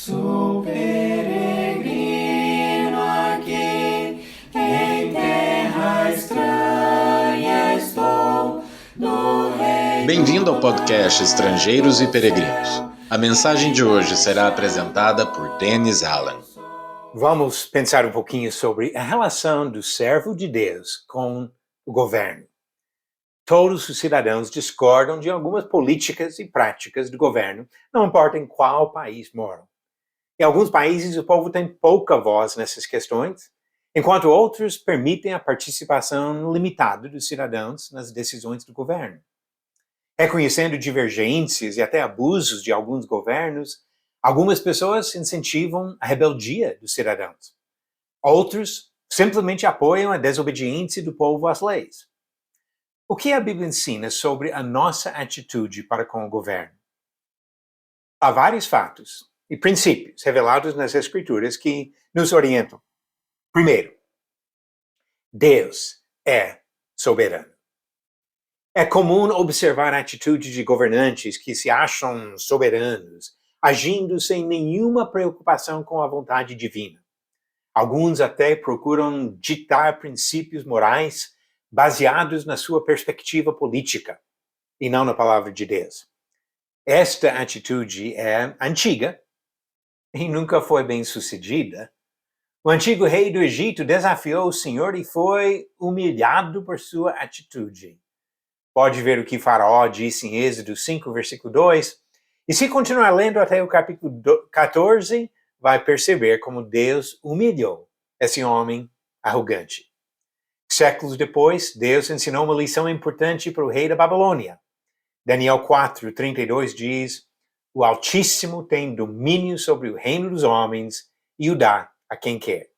Sou peregrino aqui, em terra estranha estou, no reino. Bem-vindo ao podcast Estrangeiros e Peregrinos. A mensagem de hoje será apresentada por Dennis Allen. Vamos pensar um pouquinho sobre a relação do servo de Deus com o governo. Todos os cidadãos discordam de algumas políticas e práticas do governo, não importa em qual país moram. Em alguns países, o povo tem pouca voz nessas questões, enquanto outros permitem a participação limitada dos cidadãos nas decisões do governo. Reconhecendo divergências e até abusos de alguns governos, algumas pessoas incentivam a rebeldia dos cidadãos. Outros simplesmente apoiam a desobediência do povo às leis. O que a Bíblia ensina sobre a nossa atitude para com o governo? Há vários fatos e princípios revelados nas Escrituras que nos orientam. Primeiro, Deus é soberano. É comum observar a atitude de governantes que se acham soberanos, agindo sem nenhuma preocupação com a vontade divina. Alguns até procuram ditar princípios morais baseados na sua perspectiva política e não na palavra de Deus. Esta atitude é antiga e nunca foi bem sucedida. O antigo rei do Egito desafiou o Senhor e foi humilhado por sua atitude. Pode ver o que Faraó disse em Êxodo 5, versículo 2. E se continuar lendo até o capítulo 14, vai perceber como Deus humilhou esse homem arrogante. Séculos depois, Deus ensinou uma lição importante para o rei da Babilônia. Daniel 4, 32 diz: o Altíssimo tem domínio sobre o reino dos homens e o dá a quem quer.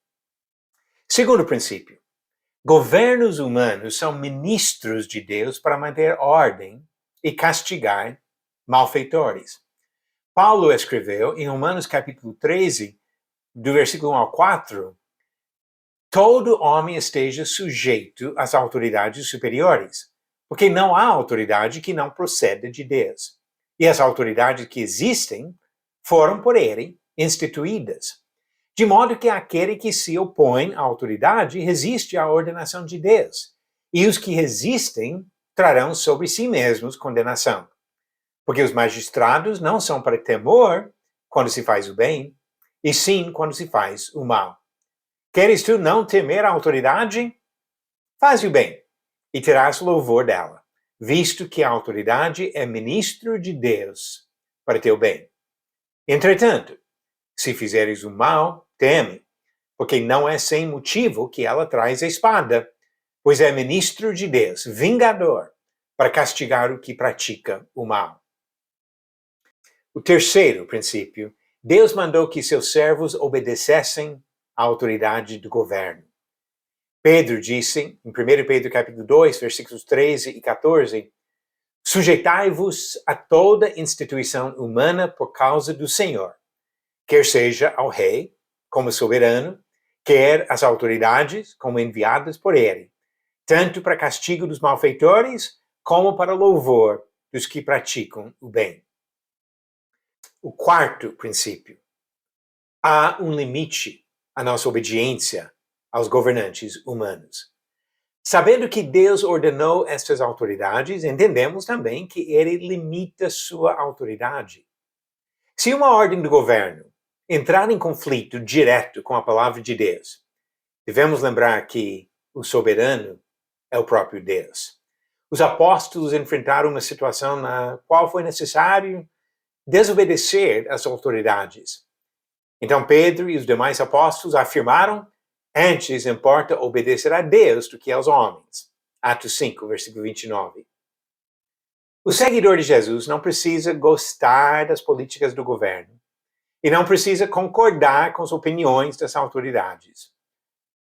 Segundo princípio, governos humanos são ministros de Deus para manter ordem e castigar malfeitores. Paulo escreveu em Romanos capítulo 13, do versículo 1 ao 4, todo homem esteja sujeito às autoridades superiores, porque não há autoridade que não proceda de Deus. E as autoridades que existem foram por ele instituídas. De modo que aquele que se opõe à autoridade resiste à ordenação de Deus. E os que resistem trarão sobre si mesmos condenação. Porque os magistrados não são para temor quando se faz o bem, e sim quando se faz o mal. Queres tu não temer a autoridade? Faz o bem, e terás louvor dela, visto que a autoridade é ministro de Deus para teu bem. Entretanto, se fizeres o mal, teme, porque não é sem motivo que ela traz a espada, pois é ministro de Deus, vingador, para castigar o que pratica o mal. O terceiro princípio, Deus mandou que seus servos obedecessem à autoridade do governo. Pedro disse, em 1 Pedro capítulo 2, versículos 13 e 14, sujeitai-vos a toda instituição humana por causa do Senhor, quer seja ao rei, como soberano, quer às autoridades, como enviadas por ele, tanto para castigo dos malfeitores, como para louvor dos que praticam o bem. O quarto princípio, há um limite à nossa obediência aos governantes humanos. Sabendo que Deus ordenou estas autoridades, entendemos também que ele limita sua autoridade. Se uma ordem do governo entrar em conflito direto com a palavra de Deus, devemos lembrar que o soberano é o próprio Deus. Os apóstolos enfrentaram uma situação na qual foi necessário desobedecer às autoridades. Então Pedro e os demais apóstolos afirmaram: antes importa obedecer a Deus do que aos homens. Atos 5, versículo 29. O seguidor de Jesus não precisa gostar das políticas do governo e não precisa concordar com as opiniões das autoridades.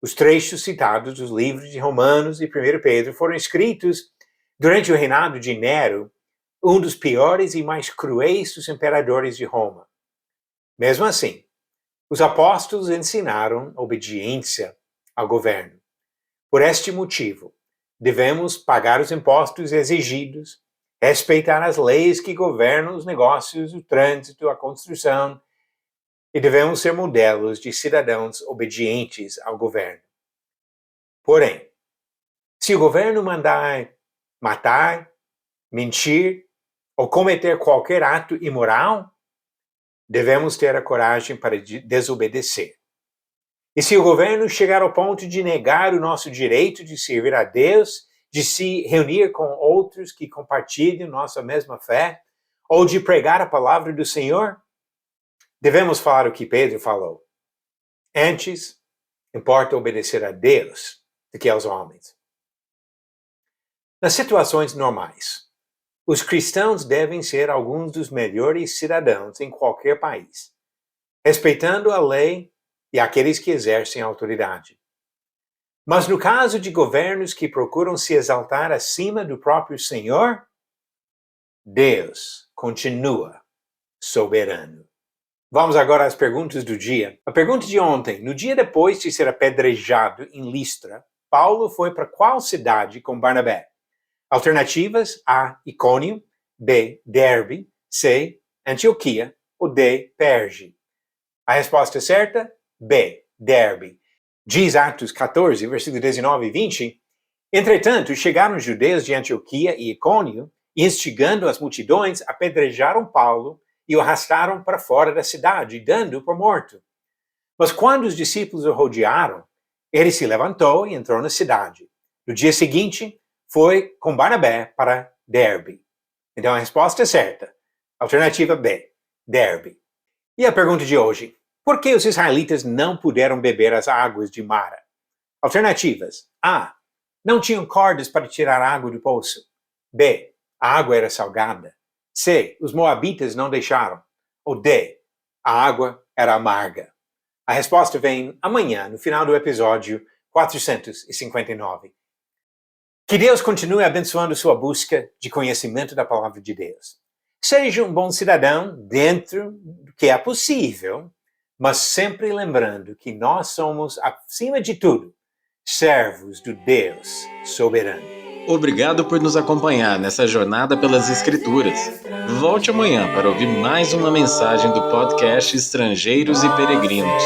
Os trechos citados dos livros de Romanos e 1 Pedro foram escritos durante o reinado de Nero, um dos piores e mais cruéis dos imperadores de Roma. Mesmo assim, os apóstolos ensinaram obediência ao governo. Por este motivo, devemos pagar os impostos exigidos, respeitar as leis que governam os negócios, o trânsito, a construção e devemos ser modelos de cidadãos obedientes ao governo. Porém, se o governo mandar matar, mentir ou cometer qualquer ato imoral, devemos ter a coragem para desobedecer. E se o governo chegar ao ponto de negar o nosso direito de servir a Deus, de se reunir com outros que compartilham nossa mesma fé, ou de pregar a palavra do Senhor, devemos falar o que Pedro falou. Antes, importa obedecer a Deus do que aos homens. Nas situações normais, os cristãos devem ser alguns dos melhores cidadãos em qualquer país, respeitando a lei e aqueles que exercem a autoridade. Mas no caso de governos que procuram se exaltar acima do próprio Senhor, Deus continua soberano. Vamos agora às perguntas do dia. A pergunta de ontem: no dia depois de ser apedrejado em Listra, Paulo foi para qual cidade com Barnabé? Alternativas: A. Icônio, B. Derbe, C. Antioquia ou D. Perge. A resposta certa: B. Derbe. Diz Atos 14, versículos 19 e 20, entretanto, chegaram os judeus de Antioquia e Icônio, e instigando as multidões, apedrejaram Paulo e o arrastaram para fora da cidade, dando-o por morto. Mas quando os discípulos o rodearam, ele se levantou e entrou na cidade. No dia seguinte, foi com Barnabé para Derbe. Então a resposta é certa. Alternativa B, Derbe. E a pergunta de hoje: por que os israelitas não puderam beber as águas de Mara? Alternativas: A. Não tinham cordas para tirar água do poço. B. A água era salgada. C. Os moabitas não deixaram. Ou D. A água era amarga. A resposta vem amanhã, no final do episódio 459. Que Deus continue abençoando sua busca de conhecimento da palavra de Deus. Seja um bom cidadão dentro do que é possível, mas sempre lembrando que nós somos, acima de tudo, servos do Deus soberano. Obrigado por nos acompanhar nessa jornada pelas Escrituras. Volte amanhã para ouvir mais uma mensagem do podcast Estrangeiros e Peregrinos.